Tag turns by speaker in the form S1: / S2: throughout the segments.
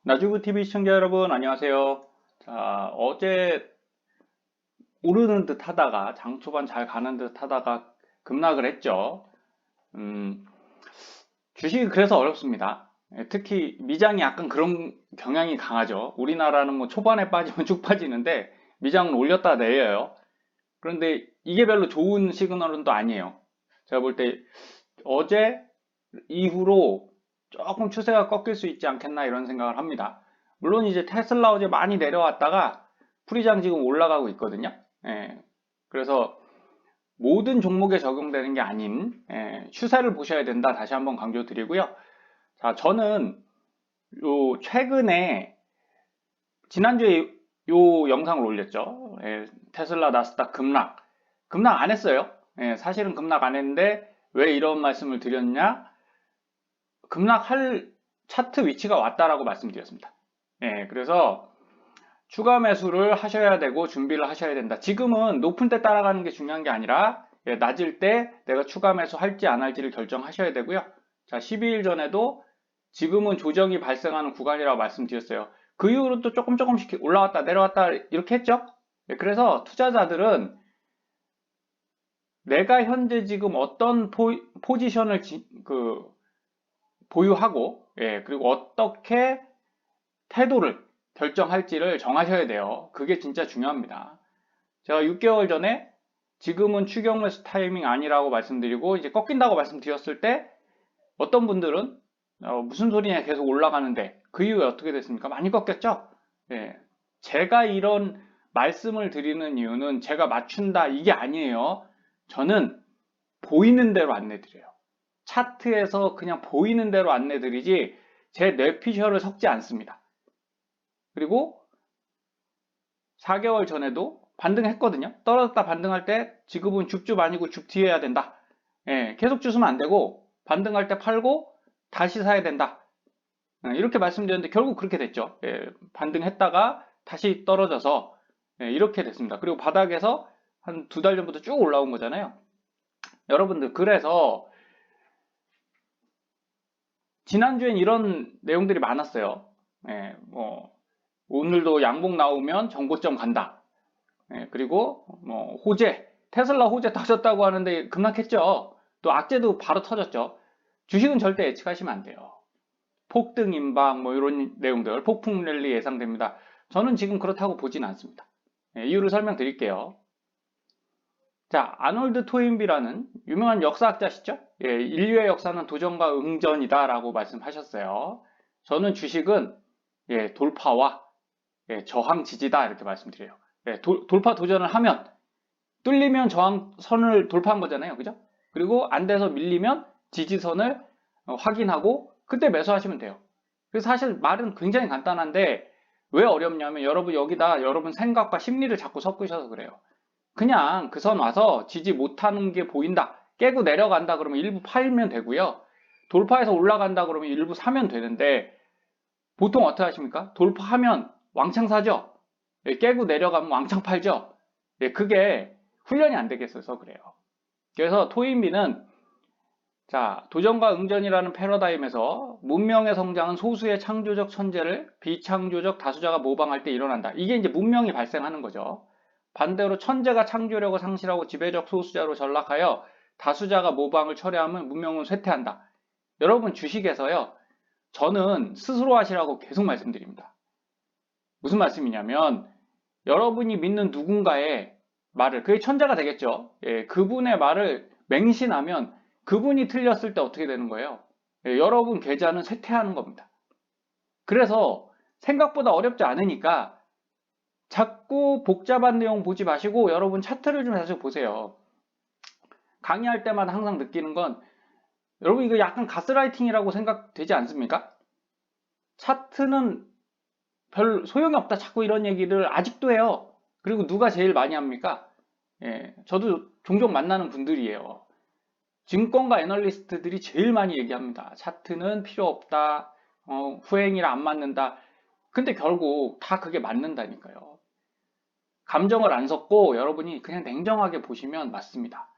S1: 나주부TV 시청자 여러분 안녕하세요. 자, 어제 오르는 듯 하다가 장 초반 잘 가는 듯 하다가 급락을 했죠. 음, 주식이 그래서 어렵습니다. 특히 미장이 약간 그런 경향이 강하죠. 우리나라는 뭐 초반에 빠지면 쭉 빠지는데 미장은 올렸다 내려요. 그런데 이게 별로 좋은 시그널은 또 아니에요. 제가 볼 때 어제 이후로 조금 추세가 꺾일 수 있지 않겠나 이런 생각을 합니다. 물론 이제 테슬라 어제 많이 내려왔다가 프리장 지금 올라가고 있거든요. 예, 그래서 모든 종목에 적용되는 게 아닌 추세를 보셔야 된다 다시 한번 강조드리고요. 자, 저는 요 최근에 지난주에 요 영상을 올렸죠. 테슬라 나스닥 급락 안 했어요. 사실은 급락 안 했는데 왜 이런 말씀을 드렸냐? 급락할 차트 위치가 왔다라고 말씀드렸습니다. 그래서 추가 매수를 하셔야 되고 준비를 하셔야 된다. 지금은 높은 때 따라가는 게 중요한 게 아니라 낮을 때 내가 추가 매수 할지 안 할지를 결정하셔야 되고요. 자, 12일 전에도 지금은 조정이 발생하는 구간이라고 말씀드렸어요. 그 이후로 또 조금씩 올라왔다 내려왔다 이렇게 했죠. 그래서 투자자들은 내가 현재 지금 어떤 포지션을 보유하고 그리고 어떻게 태도를 결정할지를 정하셔야 돼요. 그게 진짜 중요합니다. 제가 6개월 전에 지금은 추격 매수 타이밍 아니라고 말씀드리고 이제 꺾인다고 말씀드렸을 때 어떤 분들은 무슨 소리냐 계속 올라가는데 그 이후에 어떻게 됐습니까? 많이 꺾였죠? 제가 이런 말씀을 드리는 이유는 제가 맞춘다 이게 아니에요. 저는 보이는 대로 안내드려요. 차트에서 그냥 보이는 대로 안내드리지 제 뇌피셜을 섞지 않습니다. 그리고 4개월 전에도 반등했거든요. 떨어졌다 반등할 때 지금은 줍줍 아니고 줍뒤 해야 된다. 계속 주시면 안 되고 반등할 때 팔고 다시 사야 된다. 이렇게 말씀드렸는데 결국 그렇게 됐죠. 반등했다가 다시 떨어져서 이렇게 됐습니다. 그리고 바닥에서 한 2달 전부터 쭉 올라온 거잖아요. 여러분들 그래서 지난주엔 이런 내용들이 많았어요. 오늘도 양봉 나오면 정고점 간다. 그리고 테슬라 호재 터졌다고 하는데 급락했죠. 또 악재도 바로 터졌죠. 주식은 절대 예측하시면 안 돼요. 폭등 임박 이런 내용들, 폭풍 랠리 예상됩니다. 저는 지금 그렇다고 보진 않습니다. 이유를 설명드릴게요. 자, 아놀드 토인비라는 유명한 역사학자시죠? 인류의 역사는 도전과 응전이다 라고 말씀하셨어요. 저는 주식은 돌파와 저항 지지다 이렇게 말씀드려요. 돌파 도전을 하면 뚫리면 저항선을 돌파한 거잖아요. 그죠? 그리고 안 돼서 밀리면 지지선을 확인하고 그때 매수하시면 돼요. 그래서 사실 말은 굉장히 간단한데 왜 어렵냐면 여러분 여기다 여러분 생각과 심리를 자꾸 섞으셔서 그래요. 그냥 그 선 와서 지지 못하는 게 보인다. 깨고 내려간다 그러면 일부 팔면 되고요. 돌파해서 올라간다 그러면 일부 사면 되는데 보통 어떻게 하십니까? 돌파하면 왕창 사죠? 깨고 내려가면 왕창 팔죠? 그게 훈련이 안 되겠어서 그래요. 그래서 토인비는 자, 도전과 응전이라는 패러다임에서 문명의 성장은 소수의 창조적 천재를 비창조적 다수자가 모방할 때 일어난다. 이게 이제 문명이 발생하는 거죠. 반대로 천재가 창조력을 상실하고 지배적 소수자로 전락하여 다수자가 모방을 철회하면 문명은 쇠퇴한다. 여러분 주식에서요. 저는 스스로 하시라고 계속 말씀드립니다. 무슨 말씀이냐면 여러분이 믿는 누군가의 말을 그게 천재가 되겠죠. 그분의 말을 맹신하면 그분이 틀렸을 때 어떻게 되는 거예요? 여러분 계좌는 쇠퇴하는 겁니다. 그래서 생각보다 어렵지 않으니까 자꾸 복잡한 내용 보지 마시고 여러분 차트를 좀 다시 보세요. 강의할 때마다 항상 느끼는 건 여러분 이거 약간 가스라이팅이라고 생각되지 않습니까? 차트는 별 소용이 없다 자꾸 이런 얘기를 아직도 해요. 그리고 누가 제일 많이 합니까? 저도 종종 만나는 분들이에요. 증권가 애널리스트들이 제일 많이 얘기합니다. 차트는 필요 없다. 후행이라 안 맞는다. 근데 결국 다 그게 맞는다니까요. 감정을 안 섞고 여러분이 그냥 냉정하게 보시면 맞습니다.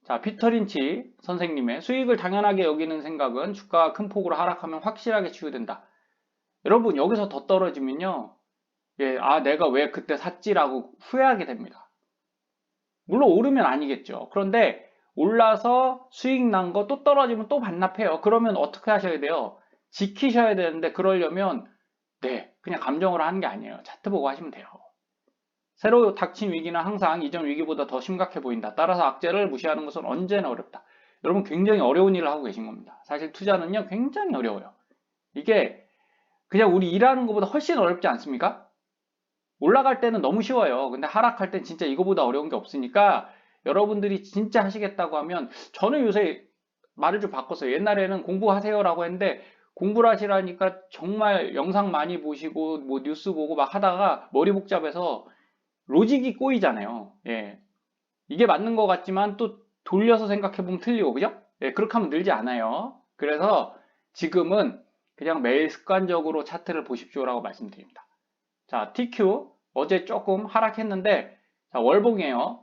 S1: 자, 피터 린치 선생님의 수익을 당연하게 여기는 생각은 주가가 큰 폭으로 하락하면 확실하게 치유된다. 여러분 여기서 더 떨어지면요. 내가 왜 그때 샀지라고 후회하게 됩니다. 물론 오르면 아니겠죠. 그런데 올라서 수익 난 거 또 떨어지면 또 반납해요. 그러면 어떻게 하셔야 돼요? 지키셔야 되는데 그러려면 그냥 감정으로 하는 게 아니에요. 차트 보고 하시면 돼요. 새로 닥친 위기는 항상 이전 위기보다 더 심각해 보인다. 따라서 악재를 무시하는 것은 언제나 어렵다. 여러분 굉장히 어려운 일을 하고 계신 겁니다. 사실 투자는요 굉장히 어려워요. 이게 그냥 우리 일하는 것보다 훨씬 어렵지 않습니까? 올라갈 때는 너무 쉬워요. 근데 하락할 땐 진짜 이거보다 어려운 게 없으니까 여러분들이 진짜 하시겠다고 하면 저는 요새 말을 좀 바꿨어요. 옛날에는 공부하세요라고 했는데 공부를 하시라니까 정말 영상 많이 보시고 뭐 뉴스 보고 막 하다가 머리 복잡해서 로직이 꼬이잖아요. 이게 맞는 것 같지만 또 돌려서 생각해보면 틀리고 그죠? 그렇게 하면 늘지 않아요. 그래서 지금은 그냥 매일 습관적으로 차트를 보십시오라고 말씀드립니다. 자, TQ 어제 조금 하락했는데 자, 월봉이에요.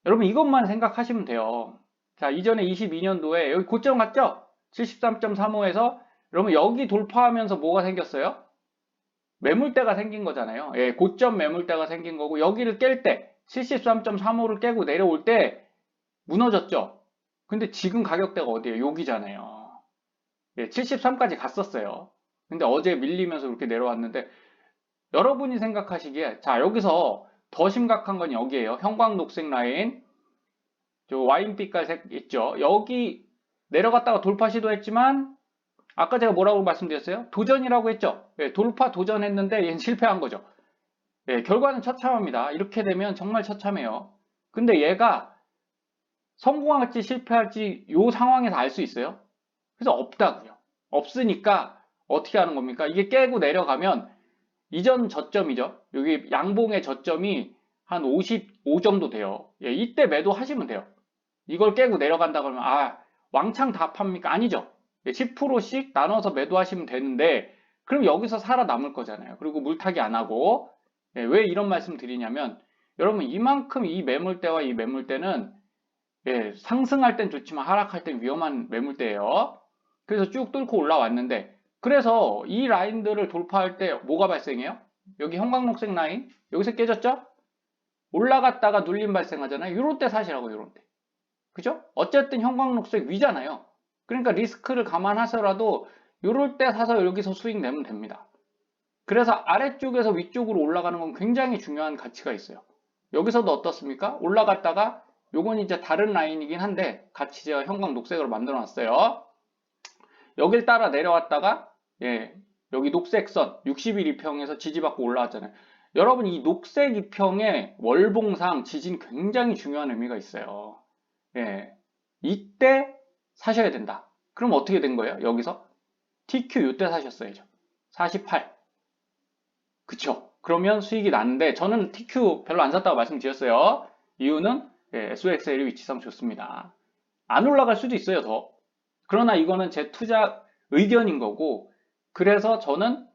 S1: 여러분 이것만 생각하시면 돼요. 자, 이전에 22년도에 여기 고점 갔죠? 73.35에서 여러분 여기 돌파하면서 뭐가 생겼어요? 매물대가 생긴 거잖아요. 고점 매물대가 생긴 거고 여기를 깰 때 73.35를 깨고 내려올 때 무너졌죠. 근데 지금 가격대가 어디예요? 여기잖아요. 73까지 갔었어요. 근데 어제 밀리면서 이렇게 내려왔는데 여러분이 생각하시기에 자 여기서 더 심각한 건 여기에요. 형광녹색 라인 저 와인빛깔색 있죠. 여기 내려갔다가 돌파 시도했지만 아까 제가 뭐라고 말씀드렸어요? 도전이라고 했죠. 돌파 도전했는데 얘는 실패한 거죠. 결과는 처참합니다. 이렇게 되면 정말 처참해요. 근데 얘가 성공할지 실패할지 이 상황에서 알 수 있어요? 그래서 없다고요. 없으니까 어떻게 하는 겁니까? 이게 깨고 내려가면 이전 저점이죠. 여기 양봉의 저점이 한 55 정도 돼요. 이때 매도하시면 돼요. 이걸 깨고 내려간다 그러면 왕창 다 팝니까? 아니죠. 10%씩 나눠서 매도하시면 되는데 그럼 여기서 살아남을 거잖아요. 그리고 물타기 안 하고 왜 이런 말씀 드리냐면 여러분 이만큼 이 매물대와 이 매물대는 상승할 땐 좋지만 하락할 땐 위험한 매물대예요. 그래서 쭉 뚫고 올라왔는데 그래서 이 라인들을 돌파할 때 뭐가 발생해요? 여기 형광녹색 라인 여기서 깨졌죠? 올라갔다가 눌림 발생하잖아요. 이럴 때 사시라고 이럴 때. 그죠? 어쨌든 형광녹색 위잖아요. 그러니까 리스크를 감안하서라도 이럴 때 사서 여기서 수익 내면 됩니다. 그래서 아래쪽에서 위쪽으로 올라가는 건 굉장히 중요한 가치가 있어요. 여기서도 어떻습니까? 올라갔다가 요건 이제 다른 라인이긴 한데 같이 제가 형광녹색으로 만들어 놨어요. 여길 따라 내려왔다가 여기 녹색 선 60일 이평에서 지지받고 올라왔잖아요. 여러분 이 녹색 이평의 월봉상 지진 굉장히 중요한 의미가 있어요. 이때 사셔야 된다. 그럼 어떻게 된 거예요? 여기서 TQ 이때 사셨어야죠. 48. 그쵸? 그러면 수익이 났는데 저는 TQ 별로 안 샀다고 말씀드렸어요. 이유는 SOXL이 위치상 좋습니다. 안 올라갈 수도 있어요, 더. 그러나 이거는 제 투자 의견인 거고 그래서 저는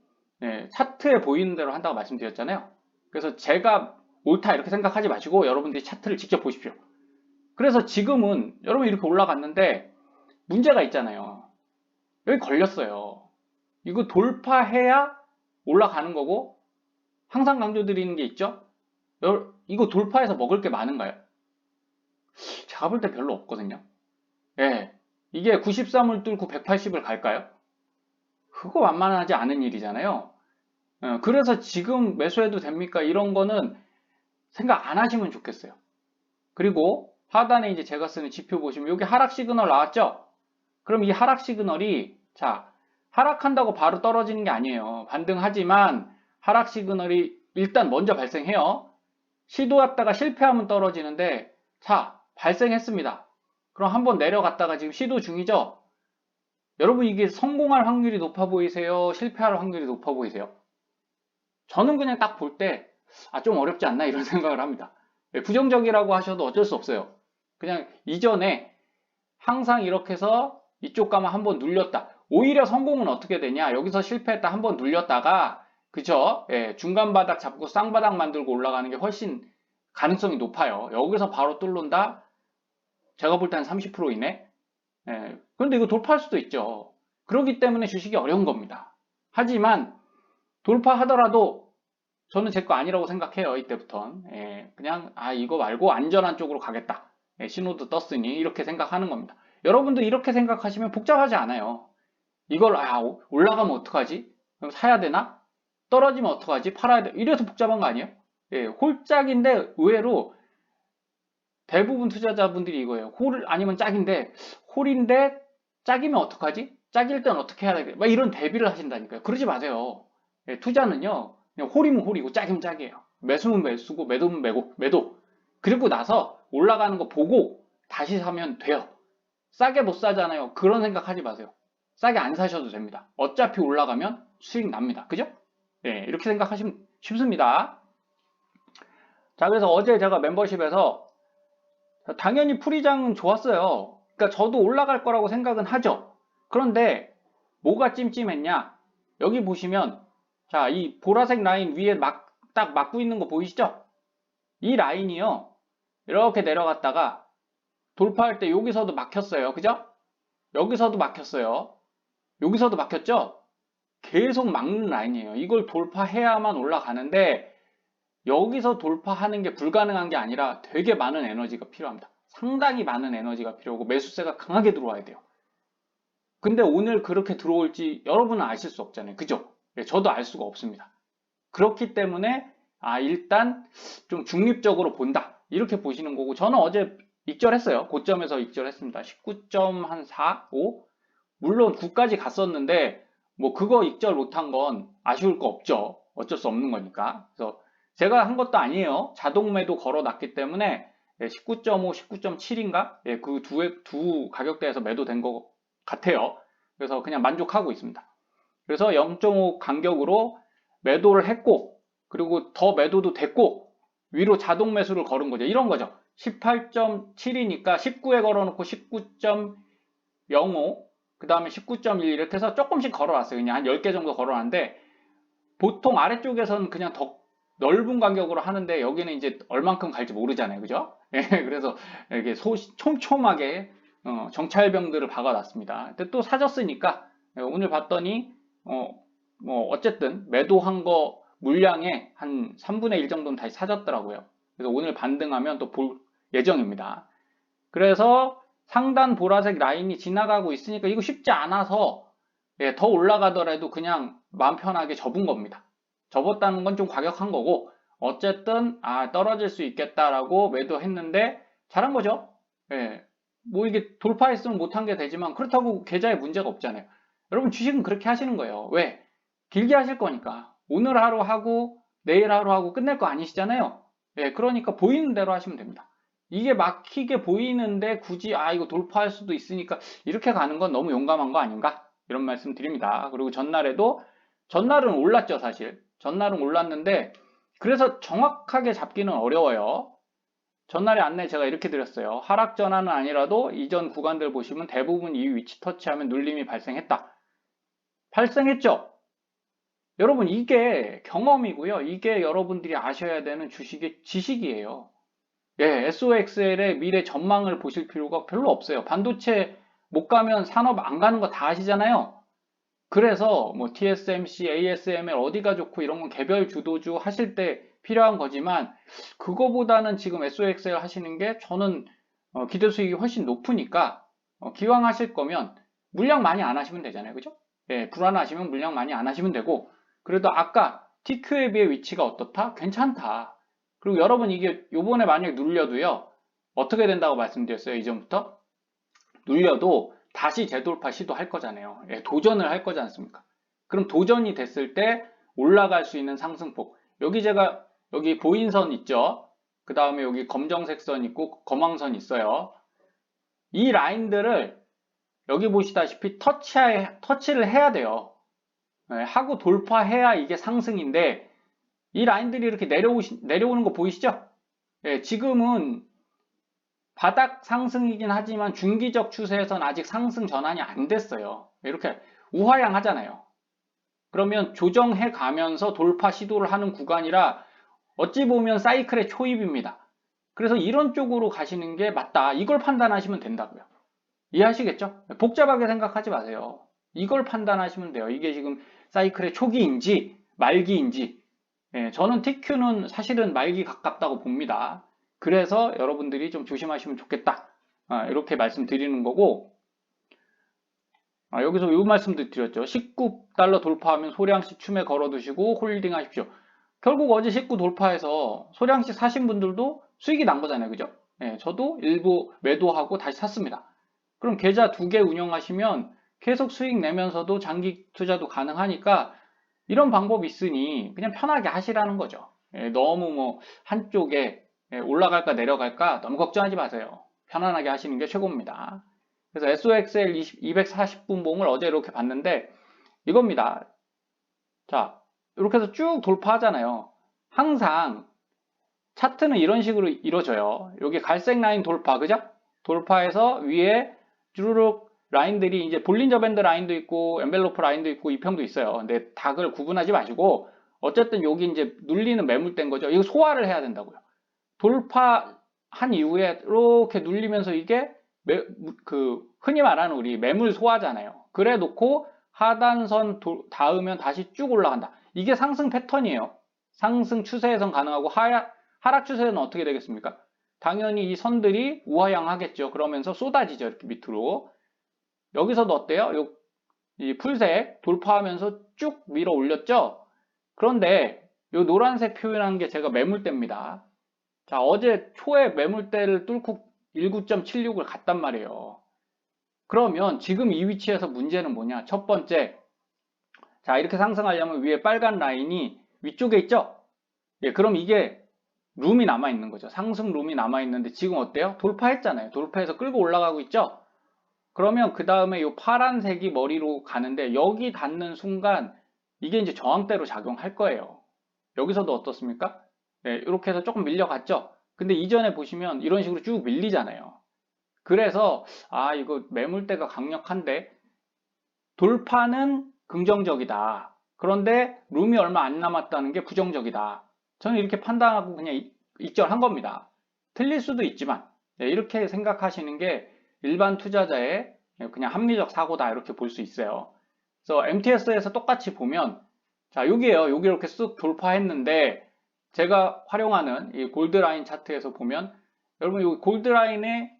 S1: 차트에 보이는 대로 한다고 말씀드렸잖아요. 그래서 제가 옳다 이렇게 생각하지 마시고 여러분들이 차트를 직접 보십시오. 그래서 지금은 여러분 이렇게 올라갔는데 문제가 있잖아요. 여기 걸렸어요. 이거 돌파해야 올라가는 거고 항상 강조드리는 게 있죠. 이거 돌파해서 먹을 게 많은가요? 제가 볼 때 별로 없거든요. 이게 93을 뚫고 180을 갈까요? 그거 만만하지 않은 일이잖아요. 그래서 지금 매수해도 됩니까? 이런 거는 생각 안 하시면 좋겠어요. 그리고 하단에 이제 제가 쓰는 지표 보시면 여기 하락 시그널 나왔죠? 그럼 이 하락 시그널이 자 하락한다고 바로 떨어지는 게 아니에요. 반등하지만 하락 시그널이 일단 먼저 발생해요. 시도했다가 실패하면 떨어지는데 자 발생했습니다. 그럼 한번 내려갔다가 지금 시도 중이죠? 여러분 이게 성공할 확률이 높아 보이세요? 실패할 확률이 높아 보이세요? 저는 그냥 딱 볼 때 좀 어렵지 않나 이런 생각을 합니다. 부정적이라고 하셔도 어쩔 수 없어요. 그냥 이전에 항상 이렇게 해서 이쪽 가면 한번 눌렸다. 오히려 성공은 어떻게 되냐? 여기서 실패했다 한번 눌렸다가 그죠? 중간 바닥 잡고 쌍바닥 만들고 올라가는 게 훨씬 가능성이 높아요. 여기서 바로 뚫는다? 제가 볼 때는 30% 이내? 그런데 이거 돌파할 수도 있죠. 그렇기 때문에 주식이 어려운 겁니다. 하지만 돌파하더라도 저는 제 거 아니라고 생각해요. 이때부턴. 그냥 이거 말고 안전한 쪽으로 가겠다. 신호도 떴으니 이렇게 생각하는 겁니다. 여러분도 이렇게 생각하시면 복잡하지 않아요. 이걸 올라가면 어떡하지? 그럼 사야 되나? 떨어지면 어떡하지? 팔아야 돼? 이래서 복잡한 거 아니에요? 홀짝인데 의외로 대부분 투자자분들이 이거예요. 홀 아니면 짝인데 홀인데 짝이면 어떡하지? 짝일 땐 어떻게 해야 되겠? 막 이런 대비를 하신다니까요. 그러지 마세요. 투자는요. 그냥 홀이면 홀이고 짝이면 짝이에요. 매수면 매수고 매도면 매도. 그리고 나서 올라가는 거 보고 다시 사면 돼요. 싸게 못 사잖아요. 그런 생각하지 마세요. 싸게 안 사셔도 됩니다. 어차피 올라가면 수익 납니다. 그죠? 이렇게 생각하시면 쉽습니다. 자, 그래서 어제 제가 멤버십에서 당연히 풀이장은 좋았어요. 그러니까 저도 올라갈 거라고 생각은 하죠. 그런데 뭐가 찜찜했냐? 여기 보시면 자, 이 보라색 라인 위에 딱 막고 있는 거 보이시죠? 이 라인이요. 이렇게 내려갔다가 돌파할 때 여기서도 막혔어요. 그죠? 여기서도 막혔어요. 여기서도 막혔죠? 계속 막는 라인이에요. 이걸 돌파해야만 올라가는데 여기서 돌파하는 게 불가능한 게 아니라 되게 많은 에너지가 필요합니다. 상당히 많은 에너지가 필요하고 매수세가 강하게 들어와야 돼요. 근데 오늘 그렇게 들어올지 여러분은 아실 수 없잖아요. 그죠? 저도 알 수가 없습니다. 그렇기 때문에 일단 좀 중립적으로 본다. 이렇게 보시는 거고 저는 어제 익절했어요. 고점에서 익절했습니다. 19.45? 물론 9까지 갔었는데 뭐 그거 익절 못한 건 아쉬울 거 없죠. 어쩔 수 없는 거니까. 그래서 제가 한 것도 아니에요. 자동 매도 걸어놨기 때문에 19.5, 19.7인가? 그 두 가격대에서 매도된 것 같아요. 그래서 그냥 만족하고 있습니다. 그래서 0.5 간격으로 매도를 했고 그리고 더 매도도 됐고 위로 자동 매수를 걸은 거죠. 이런 거죠. 18.7이니까 19에 걸어놓고 19.05 그 다음에 19.1 이렇게 해서 조금씩 걸어놨어요. 그냥 한 10개 정도 걸어놨는데 보통 아래쪽에서는 그냥 더 넓은 간격으로 하는데 여기는 이제 얼만큼 갈지 모르잖아요. 그죠? 그래서 이렇게 촘촘하게 정찰병들을 박아놨습니다. 근데 또 사졌으니까 오늘 봤더니 뭐 어쨌든 매도한 거 물량의 한 3분의 1 정도는 다시 사졌더라고요. 그래서 오늘 반등하면 또 볼 예정입니다. 그래서 상단 보라색 라인이 지나가고 있으니까 이거 쉽지 않아서 더 올라가더라도 그냥 마음 편하게 접은 겁니다. 접었다는 건 좀 과격한 거고 어쨌든 떨어질 수 있겠다라고 매도했는데 잘한 거죠. 뭐 이게 돌파했으면 못한 게 되지만 그렇다고 계좌에 문제가 없잖아요. 여러분 주식은 그렇게 하시는 거예요. 왜? 길게 하실 거니까. 오늘 하루 하고 내일 하루 하고 끝낼 거 아니시잖아요. 그러니까 보이는 대로 하시면 됩니다. 이게 막히게 보이는데 굳이 이거 돌파할 수도 있으니까 이렇게 가는 건 너무 용감한 거 아닌가? 이런 말씀 드립니다. 그리고 전날은 올랐죠, 사실. 전날은 올랐는데 그래서 정확하게 잡기는 어려워요. 전날에 안내 제가 이렇게 드렸어요. 하락 전환은 아니라도 이전 구간들 보시면 대부분 이 위치 터치하면 눌림이 발생했다. 발생했죠? 여러분 이게 경험이고요. 이게 여러분들이 아셔야 되는 주식의 지식이에요. SOXL의 미래 전망을 보실 필요가 별로 없어요. 반도체 못 가면 산업 안 가는 거 다 아시잖아요. 그래서 뭐 TSMC, ASML 어디가 좋고 이런 건 개별 주도주 하실 때 필요한 거지만 그거보다는 지금 SOXL 하시는 게 저는 기대 수익이 훨씬 높으니까 기왕 하실 거면 물량 많이 안 하시면 되잖아요. 그죠? 불안하시면 물량 많이 안 하시면 되고 그래도 아까 TQ에 비해 위치가 어떻다? 괜찮다. 그리고 여러분 이게 요번에 만약에 눌려도요. 어떻게 된다고 말씀드렸어요. 이전부터? 눌려도 다시 재돌파 시도할 거잖아요. 도전을 할 거지 않습니까? 그럼 도전이 됐을 때 올라갈 수 있는 상승폭. 여기 보인선 있죠? 그 다음에 여기 검정색 선 있고 검황선 있어요. 이 라인들을 여기 보시다시피 터치를 해야 돼요. 하고 돌파해야 이게 상승인데 이 라인들이 이렇게 내려오는 거 보이시죠? 지금은 바닥 상승이긴 하지만 중기적 추세에선 아직 상승 전환이 안 됐어요. 이렇게 우하향 하잖아요. 그러면 조정해 가면서 돌파 시도를 하는 구간이라 어찌 보면 사이클의 초입입니다. 그래서 이런 쪽으로 가시는 게 맞다. 이걸 판단하시면 된다고요. 이해하시겠죠? 복잡하게 생각하지 마세요. 이걸 판단하시면 돼요. 이게 지금 사이클의 초기인지 말기인지. 저는 TQ는 사실은 말기 가깝다고 봅니다. 그래서 여러분들이 좀 조심하시면 좋겠다. 이렇게 말씀드리는 거고, 여기서 이 말씀도 드렸죠. 19달러 돌파하면 소량씩 춤에 걸어두시고 홀딩 하십시오. 결국 어제 19 돌파해서 소량씩 사신 분들도 수익이 난 거잖아요. 그죠? 저도 일부 매도하고 다시 샀습니다. 그럼 계좌 2개 운영하시면 계속 수익 내면서도 장기 투자도 가능하니까 이런 방법이 있으니 그냥 편하게 하시라는 거죠. 너무 뭐 한쪽에 올라갈까 내려갈까 너무 걱정하지 마세요. 편안하게 하시는 게 최고입니다. 그래서 SOXL 240분봉을 어제 이렇게 봤는데 이겁니다. 자, 이렇게 해서 쭉 돌파하잖아요. 항상 차트는 이런 식으로 이루어져요. 여기 갈색 라인 돌파, 그죠? 돌파해서 위에 주르륵 라인들이 이제 볼린저 밴드 라인도 있고 엔벨로프 라인도 있고 이평도 있어요. 근데 다 그걸 구분하지 마시고 어쨌든 여기 이제 눌리는 매물대인 거죠. 이거 소화를 해야 된다고요. 돌파한 이후에 이렇게 눌리면서 이게 흔히 말하는 우리 매물 소화잖아요. 그래 놓고 하단선 닿으면 다시 쭉 올라간다. 이게 상승 패턴이에요. 상승 추세에선 가능하고 하락 추세는 어떻게 되겠습니까? 당연히 이 선들이 우하향하겠죠. 그러면서 쏟아지죠. 이렇게 밑으로. 여기서도 어때요? 이 풀색 돌파하면서 쭉 밀어 올렸죠? 그런데 이 노란색 표현한 게 제가 매물대입니다. 자, 어제 초에 매물대를 뚫고 19.76을 갔단 말이에요. 그러면 지금 이 위치에서 문제는 뭐냐? 첫 번째, 자, 이렇게 상승하려면 위에 빨간 라인이 위쪽에 있죠? 그럼 이게 룸이 남아있는 거죠. 상승 룸이 남아있는데 지금 어때요? 돌파했잖아요. 돌파해서 끌고 올라가고 있죠? 그러면 그 다음에 이 파란색이 머리로 가는데 여기 닿는 순간 이게 이제 저항대로 작용할 거예요. 여기서도 어떻습니까? 이렇게 해서 조금 밀려갔죠? 근데 이전에 보시면 이런 식으로 쭉 밀리잖아요. 그래서 이거 매물대가 강력한데 돌파는 긍정적이다. 그런데 룸이 얼마 안 남았다는 게 부정적이다. 저는 이렇게 판단하고 그냥 익절한 겁니다. 틀릴 수도 있지만 이렇게 생각하시는 게 일반 투자자의 그냥 합리적 사고다 이렇게 볼 수 있어요. 그래서 MTS에서 똑같이 보면 자 여기에요. 여기 이렇게 쓱 돌파했는데 제가 활용하는 이 골드라인 차트에서 보면 여러분 이 골드라인의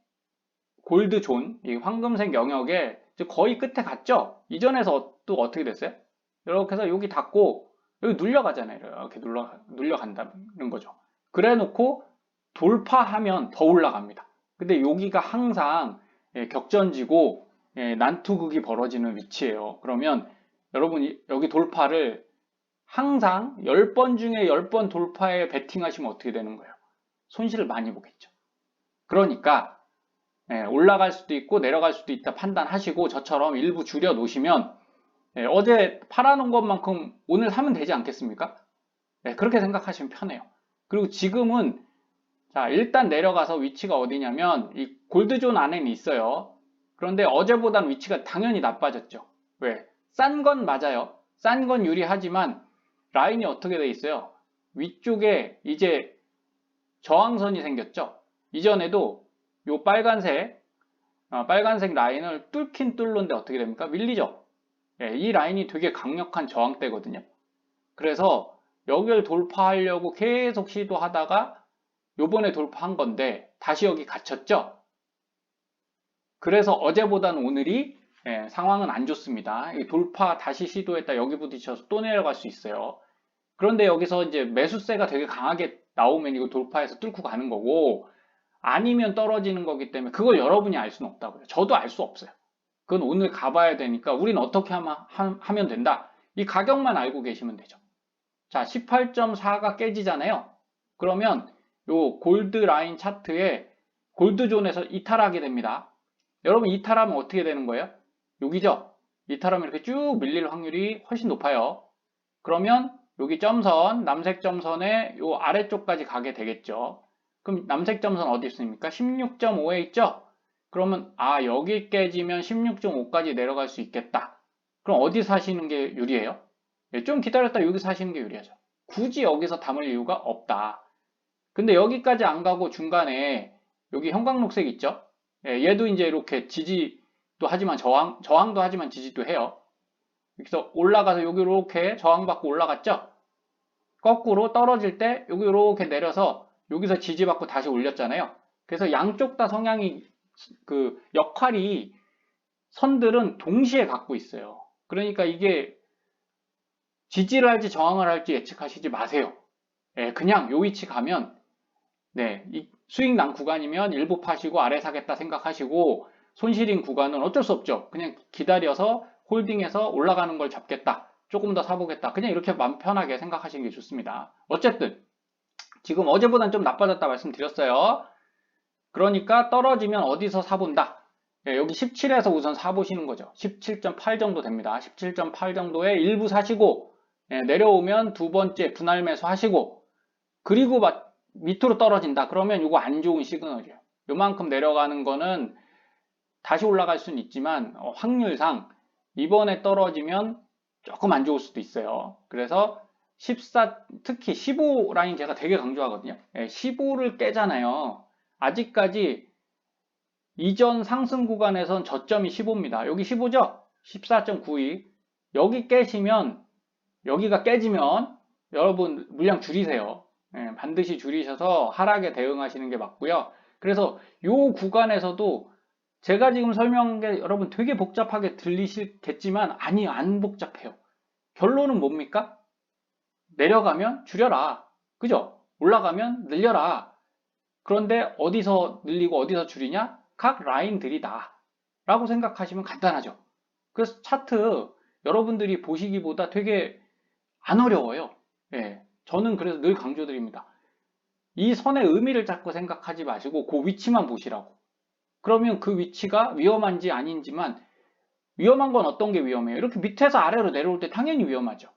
S1: 골드존, 이 황금색 영역에 거의 끝에 갔죠? 이전에서 또 어떻게 됐어요? 이렇게 해서 여기 닿고 여기 눌려가잖아요. 이렇게 눌려간다는 거죠. 그래 놓고 돌파하면 더 올라갑니다. 근데 여기가 항상 격전지고 난투극이 벌어지는 위치예요. 그러면 여러분 여기 돌파를 항상 10번 중에 10번 돌파에 베팅하시면 어떻게 되는 거예요? 손실을 많이 보겠죠. 그러니까 올라갈 수도 있고 내려갈 수도 있다 판단하시고 저처럼 일부 줄여 놓으시면 어제 팔아놓은 것만큼 오늘 사면 되지 않겠습니까? 그렇게 생각하시면 편해요. 그리고 지금은 자 일단 내려가서 위치가 어디냐면 이 골드존 안에는 있어요. 그런데 어제보다는 위치가 당연히 나빠졌죠. 왜? 싼 건 맞아요. 싼 건 유리하지만 라인이 어떻게 돼 있어요? 위쪽에 이제 저항선이 생겼죠. 이전에도 요 빨간색 라인을 뚫긴 뚫는데 어떻게 됩니까? 밀리죠. 이 라인이 되게 강력한 저항대거든요. 그래서 여기를 돌파하려고 계속 시도하다가 요번에 돌파한 건데 다시 여기 갇혔죠. 그래서 어제보다는 오늘이 상황은 안 좋습니다. 돌파 다시 시도했다 여기 부딪혀서 또 내려갈 수 있어요. 그런데 여기서 이제 매수세가 되게 강하게 나오면 이거 돌파해서 뚫고 가는 거고 아니면 떨어지는 거기 때문에 그걸 여러분이 알 수는 없다고요. 저도 알 수 없어요. 그건 오늘 가봐야 되니까 우리는 어떻게 하면 된다. 이 가격만 알고 계시면 되죠. 자, 18.4가 깨지잖아요. 그러면 요 골드 라인 차트에 골드존에서 이탈하게 됩니다. 여러분 이탈하면 어떻게 되는 거예요? 여기죠? 이탈하면 이렇게 쭉 밀릴 확률이 훨씬 높아요. 그러면 여기 점선, 남색 점선의 요 아래쪽까지 가게 되겠죠. 그럼 남색 점선 어디 있습니까? 16.5에 있죠? 그러면 여기 깨지면 16.5까지 내려갈 수 있겠다. 그럼 어디 사시는 게 유리해요? 좀 기다렸다 여기 사시는 게 유리하죠. 굳이 여기서 담을 이유가 없다. 근데 여기까지 안 가고 중간에 여기 형광록색 있죠? 얘도 이제 이렇게 지지도 하지만 저항도 하지만 지지도 해요. 여기서 올라가서 여기 이렇게 저항받고 올라갔죠? 거꾸로 떨어질 때 여기 이렇게 내려서 여기서 지지받고 다시 올렸잖아요. 그래서 양쪽 다 성향이 그 역할이 선들은 동시에 갖고 있어요. 그러니까 이게 지지를 할지 저항을 할지 예측하시지 마세요. 예, 그냥 요 위치 가면 네, 이 수익 난 구간이면 일부 파시고 아래 사겠다 생각하시고 손실인 구간은 어쩔 수 없죠. 그냥 기다려서 홀딩해서 올라가는 걸 잡겠다. 조금 더 사보겠다. 그냥 이렇게 마음 편하게 생각하시는 게 좋습니다. 어쨌든 지금 어제보단 좀 나빠졌다 말씀드렸어요. 그러니까 떨어지면 어디서 사본다. 예, 여기 17에서 우선 사보시는 거죠. 17.8 정도 됩니다. 17.8 정도에 일부 사시고 예, 내려오면 두 번째 분할 매수 하시고 그리고 밑으로 떨어진다. 그러면 이거 안 좋은 시그널이에요. 요만큼 내려가는 거는 다시 올라갈 수는 있지만 확률상 이번에 떨어지면 조금 안 좋을 수도 있어요. 그래서 14, 특히 15 라인 제가 되게 강조하거든요. 15를 깨잖아요. 아직까지 이전 상승 구간에선 저점이 15입니다. 여기 15죠? 14.92. 여기 깨시면, 여기가 깨지면 여러분 물량 줄이세요. 반드시 줄이셔서 하락에 대응하시는 게 맞고요. 그래서 이 구간에서도 제가 지금 설명한 게 여러분 되게 복잡하게 들리시겠지만 아니 안 복잡해요. 결론은 뭡니까? 내려가면 줄여라. 그죠? 올라가면 늘려라. 그런데 어디서 늘리고 어디서 줄이냐? 각 라인들이다. 라고 생각하시면 간단하죠. 그래서 차트 여러분들이 보시기보다 되게 안 어려워요. 예, 저는 그래서 늘 강조드립니다. 이 선의 의미를 자꾸 생각하지 마시고 그 위치만 보시라고. 그러면 그 위치가 위험한지 아닌지만 위험한 건 어떤 게 위험해요? 이렇게 밑에서 아래로 내려올 때 당연히 위험하죠.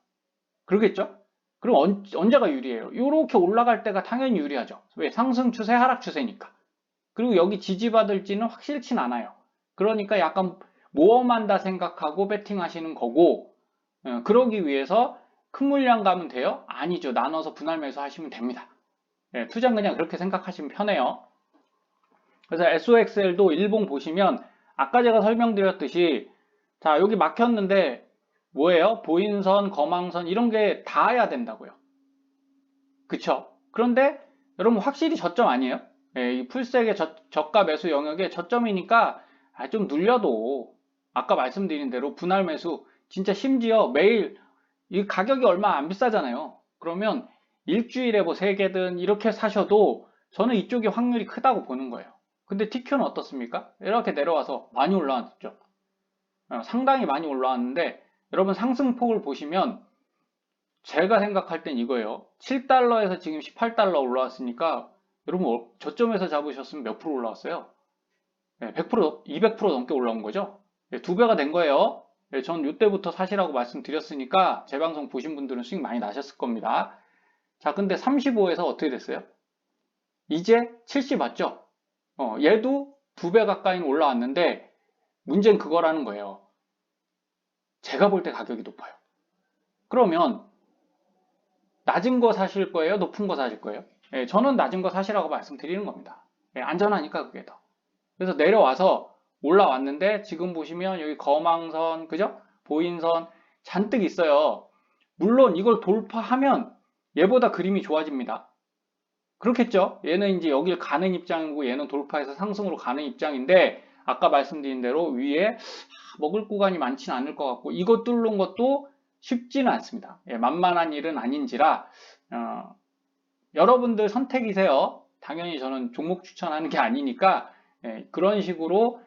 S1: 그러겠죠? 그럼 언제가 유리해요? 이렇게 올라갈 때가 당연히 유리하죠. 왜? 상승 추세, 하락 추세니까. 그리고 여기 지지받을지는 확실치 않아요. 그러니까 약간 모험한다 생각하고 배팅하시는 거고 그러기 위해서 큰 물량 가면 돼요? 아니죠. 나눠서 분할 매수 하시면 됩니다. 투자는 그냥 그렇게 생각하시면 편해요. 그래서 SOXL도 일봉 보시면 아까 제가 설명드렸듯이 자 여기 막혔는데 뭐예요? 보인선, 거망선 이런 게 닿아야 된다고요. 그쵸? 그런데 여러분 확실히 저점 아니에요? 이 풀색의 저가 매수 영역에 저점이니까 좀 눌려도 아까 말씀드린 대로 분할 매수 진짜 심지어 매일 이 가격이 얼마 안 비싸잖아요. 그러면 일주일에 뭐 3개든 이렇게 사셔도 저는 이쪽이 확률이 크다고 보는 거예요. 근데 TQ는 어떻습니까? 이렇게 내려와서 많이 올라왔죠. 상당히 많이 올라왔는데 여러분 상승폭을 보시면 제가 생각할 땐 이거예요. 7달러에서 지금 18달러 올라왔으니까 여러분 저점에서 잡으셨으면 몇 프로 올라왔어요? 100%, 200% 넘게 올라온 거죠? 2배가 된 거예요. 전 이때부터 사시라고 말씀드렸으니까 제 방송 보신 분들은 수익 많이 나셨을 겁니다. 자, 근데 35에서 어떻게 됐어요? 이제 70 맞죠? 얘도 2배 가까이는 올라왔는데 문제는 그거라는 거예요. 제가 볼 때 가격이 높아요. 그러면 낮은 거 사실 거예요? 높은 거 사실 거예요? 저는 낮은 거 사시라고 말씀드리는 겁니다. 안전하니까 그게 더. 그래서 내려와서 올라왔는데 지금 보시면 여기 거망선, 그죠? 보인선 잔뜩 있어요. 물론 이걸 돌파하면 얘보다 그림이 좋아집니다. 그렇겠죠? 얘는 이제 여길 가는 입장이고 얘는 돌파해서 상승으로 가는 입장인데 아까 말씀드린 대로 위에 먹을 구간이 많지는 않을 것 같고 이거 뚫는 것도 쉽지는 않습니다. 만만한 일은 아닌지라 여러분들 선택이세요. 당연히 저는 종목 추천하는 게 아니니까 그런 식으로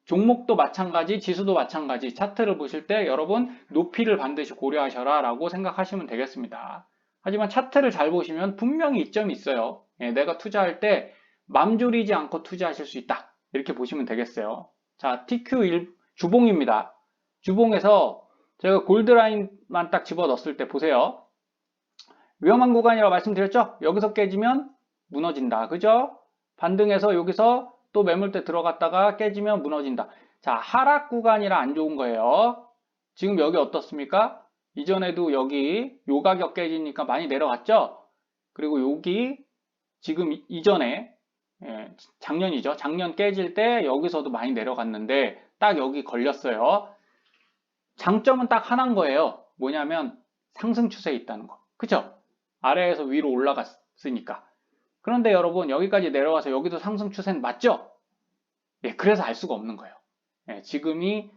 S1: 종목도 마찬가지, 지수도 마찬가지 차트를 보실 때 여러분 높이를 반드시 고려하셔라 라고 생각하시면 되겠습니다. 하지만 차트를 잘 보시면 분명히 이점이 있어요. 내가 투자할 때 맘 졸이지 않고 투자하실 수 있다. 이렇게 보시면 되겠어요. 자, TQ1 주봉입니다. 주봉에서 제가 골드라인만 딱 집어 넣었을 때 보세요. 위험한 구간이라고 말씀드렸죠? 여기서 깨지면 무너진다. 그죠? 반등해서 여기서 또 매물대 들어갔다가 깨지면 무너진다. 자, 하락 구간이라 안 좋은 거예요. 지금 여기 어떻습니까? 이전에도 여기 요 가격 깨지니까 많이 내려갔죠? 그리고 여기 지금 이전에 작년이죠. 작년 깨질 때 여기서도 많이 내려갔는데 딱 여기 걸렸어요. 장점은 딱 하나인 거예요. 뭐냐면 상승 추세에 있다는 거. 그쵸? 아래에서 위로 올라갔으니까. 그런데 여러분 여기까지 내려와서 여기도 상승 추세는 맞죠? 예, 그래서 알 수가 없는 거예요. 예, 지금이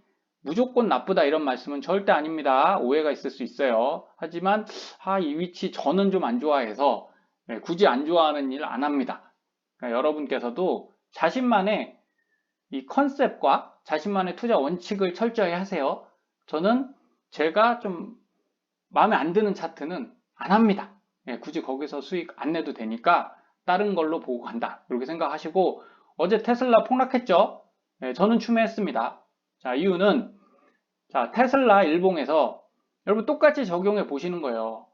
S1: 무조건 나쁘다 이런 말씀은 절대 아닙니다. 오해가 있을 수 있어요. 하지만 이 위치 저는 좀 안 좋아해서 굳이 안 좋아하는 일 안 합니다. 그러니까 여러분께서도 자신만의 이 컨셉과 자신만의 투자 원칙을 철저히 하세요. 저는 제가 좀 마음에 안 드는 차트는 안 합니다. 굳이 거기서 수익 안 내도 되니까 다른 걸로 보고 간다. 이렇게 생각하시고 어제 테슬라 폭락했죠? 저는 추매했습니다. 자, 이유는 자, 테슬라 일봉에서 여러분 똑같이 적용해 보시는 거예요.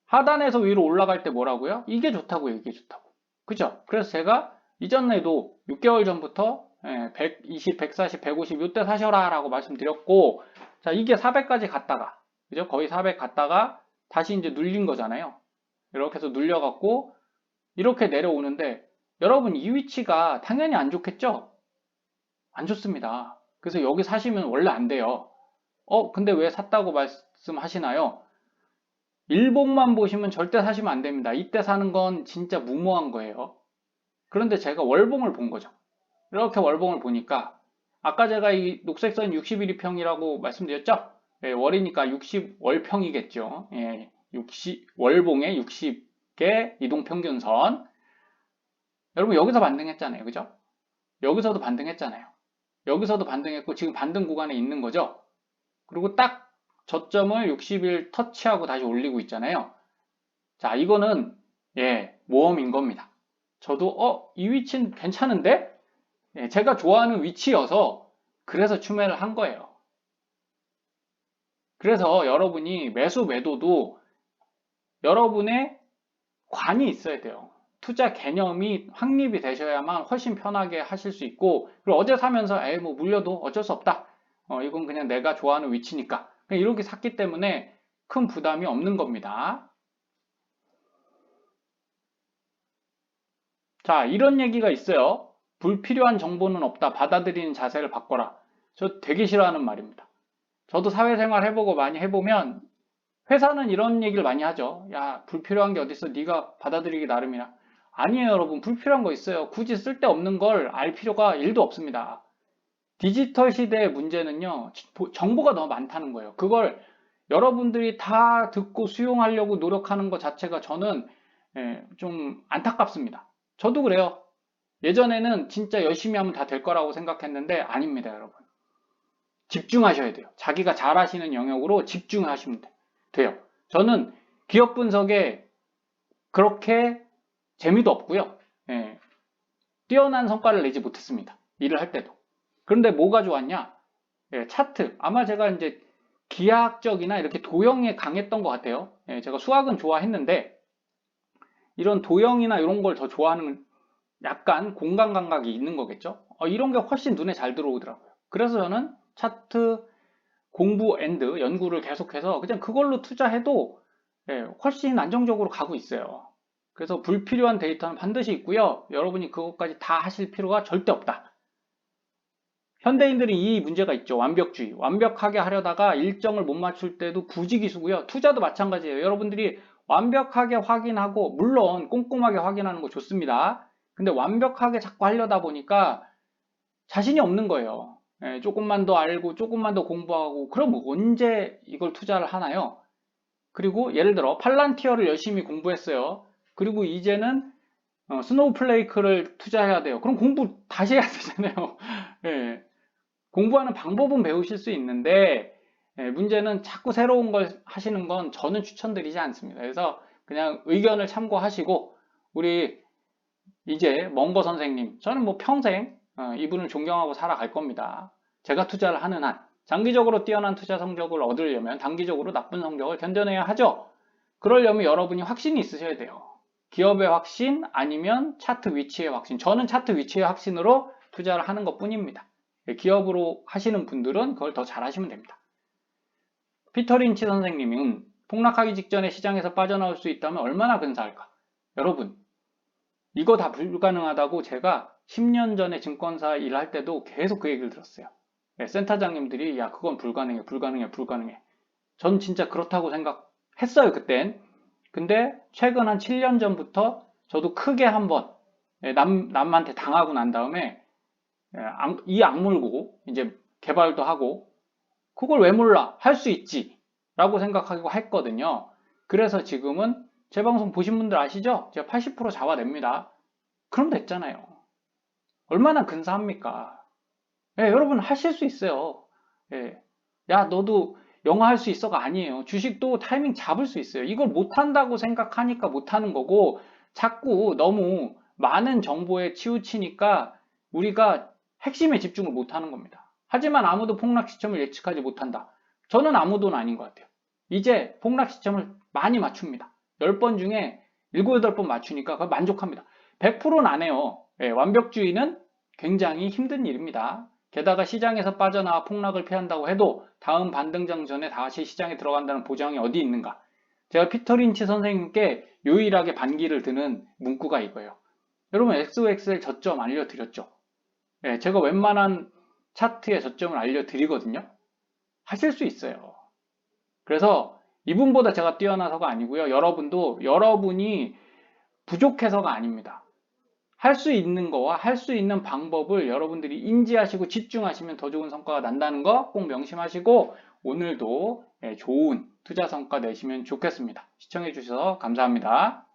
S1: 하단에서 위로 올라갈 때 뭐라고요? 이게 좋다고 이게 좋다고. 그죠? 그래서 제가 이전에도 6개월 전부터 120, 140, 150 이때 사셔라 라고 말씀드렸고 자 이게 400까지 갔다가 그죠? 거의 400 갔다가 다시 이제 눌린 거잖아요. 이렇게 해서 눌려갖고 이렇게 내려오는데 여러분 이 위치가 당연히 안 좋겠죠? 안 좋습니다. 그래서 여기 사시면 원래 안 돼요. 근데 왜 샀다고 말씀하시나요? 일봉만 보시면 절대 사시면 안 됩니다. 이때 사는 건 진짜 무모한 거예요. 그런데 제가 월봉을 본 거죠. 이렇게 월봉을 보니까 아까 제가 이 녹색선 60일이평이라고 말씀드렸죠? 월이니까 60 월평이겠죠. 60월봉에 60개 이동평균선. 여러분 여기서 반등했잖아요. 그죠? 여기서도 반등했잖아요. 여기서도 반등했고 지금 반등 구간에 있는 거죠. 그리고 딱 저점을 60일 터치하고 다시 올리고 있잖아요. 자, 이거는 모험인 겁니다. 저도 이 위치는 괜찮은데? 제가 좋아하는 위치여서 그래서 추매를 한 거예요. 그래서 여러분이 매수 매도도 여러분의 관이 있어야 돼요. 투자 개념이 확립이 되셔야만 훨씬 편하게 하실 수 있고 그리고 어제 사면서 뭐 물려도 어쩔 수 없다. 이건 그냥 내가 좋아하는 위치니까 그냥 이렇게 샀기 때문에 큰 부담이 없는 겁니다. 자, 이런 얘기가 있어요. 불필요한 정보는 없다. 받아들이는 자세를 바꿔라. 저 되게 싫어하는 말입니다. 저도 사회생활 해보고 많이 해보면 회사는 이런 얘기를 많이 하죠. 야, 불필요한 게 어딨어. 네가 받아들이기 나름이라. 아니에요, 여러분. 불필요한 거 있어요. 굳이 쓸데없는 걸 알 필요가 1도 없습니다. 디지털 시대의 문제는요. 정보가 너무 많다는 거예요. 그걸 여러분들이 다 듣고 수용하려고 노력하는 것 자체가 저는 좀 안타깝습니다. 저도 그래요. 예전에는 진짜 열심히 하면 다 될 거라고 생각했는데 아닙니다, 여러분. 집중하셔야 돼요. 자기가 잘하시는 영역으로 집중하시면 돼요. 저는 기업 분석에 그렇게 재미도 없고요. 뛰어난 성과를 내지 못했습니다. 일을 할 때도. 그런데 뭐가 좋았냐? 차트. 아마 제가 이제 기하학적이나 이렇게 도형에 강했던 것 같아요. 제가 수학은 좋아했는데 이런 도형이나 이런 걸 더 좋아하는 약간 공간 감각이 있는 거겠죠. 이런 게 훨씬 눈에 잘 들어오더라고요. 그래서 저는 차트 공부 앤드 연구를 계속해서 그냥 그걸로 투자해도 훨씬 안정적으로 가고 있어요. 그래서 불필요한 데이터는 반드시 있고요. 여러분이 그것까지 다 하실 필요가 절대 없다. 현대인들이 이 문제가 있죠. 완벽주의. 완벽하게 하려다가 일정을 못 맞출 때도 부지기수고요. 투자도 마찬가지예요. 여러분들이 완벽하게 확인하고 물론 꼼꼼하게 확인하는 거 좋습니다. 근데 완벽하게 자꾸 하려다 보니까 자신이 없는 거예요. 조금만 더 알고 조금만 더 공부하고 그럼 언제 이걸 투자를 하나요? 그리고 예를 들어 팔란티어를 열심히 공부했어요. 그리고 이제는 스노우플레이크를 투자해야 돼요. 그럼 공부 다시 해야 되잖아요. 공부하는 방법은 배우실 수 있는데 문제는 자꾸 새로운 걸 하시는 건 저는 추천드리지 않습니다. 그래서 그냥 의견을 참고하시고 우리 이제 멍거 선생님 저는 뭐 평생 이분을 존경하고 살아갈 겁니다. 제가 투자를 하는 한 장기적으로 뛰어난 투자 성적을 얻으려면 단기적으로 나쁜 성적을 견뎌내야 하죠. 그러려면 여러분이 확신이 있으셔야 돼요. 기업의 확신 아니면 차트 위치의 확신. 저는 차트 위치의 확신으로 투자를 하는 것 뿐입니다. 기업으로 하시는 분들은 그걸 더 잘하시면 됩니다. 피터 린치 선생님은 폭락하기 직전에 시장에서 빠져나올 수 있다면 얼마나 근사할까? 여러분 이거 다 불가능하다고 제가 10년 전에 증권사 일할 때도 계속 그 얘기를 들었어요. 센터장님들이 야 그건 불가능해 불가능해 불가능해. 전 진짜 그렇다고 생각했어요 그땐. 근데 최근 한 7년 전부터 저도 크게 한번 남한테 당하고 난 다음에 이 악물고 이제 개발도 하고 그걸 왜 몰라 할 수 있지 라고 생각하고 했거든요. 그래서 지금은 제 방송 보신 분들 아시죠? 제가 80% 잡아냅니다. 그럼 됐잖아요. 얼마나 근사합니까? 여러분 하실 수 있어요. 예. 야, 너도 영어 할 수 있어가 아니에요. 주식도 타이밍 잡을 수 있어요. 이걸 못한다고 생각하니까 못하는 거고, 자꾸 너무 많은 정보에 치우치니까 우리가 핵심에 집중을 못하는 겁니다. 하지만 아무도 폭락 시점을 예측하지 못한다. 저는 아무도는 아닌 것 같아요. 이제 폭락 시점을 많이 맞춥니다. 10번 중에 7, 8번 맞추니까 그걸 만족합니다. 100%는 안 해요. 완벽주의는 굉장히 힘든 일입니다. 게다가 시장에서 빠져나와 폭락을 피한다고 해도 다음 반등장 전에 다시 시장에 들어간다는 보장이 어디 있는가? 제가 피터 린치 선생님께 유일하게 반기를 드는 문구가 이거예요. 여러분 XOXL 저점 알려드렸죠? 제가 웬만한 차트의 저점을 알려드리거든요. 하실 수 있어요. 그래서 이분보다 제가 뛰어나서가 아니고요. 여러분도 여러분이 부족해서가 아닙니다. 할 수 있는 거와 할 수 있는 방법을 여러분들이 인지하시고 집중하시면 더 좋은 성과가 난다는 거 꼭 명심하시고 오늘도 좋은 투자 성과 내시면 좋겠습니다. 시청해 주셔서 감사합니다.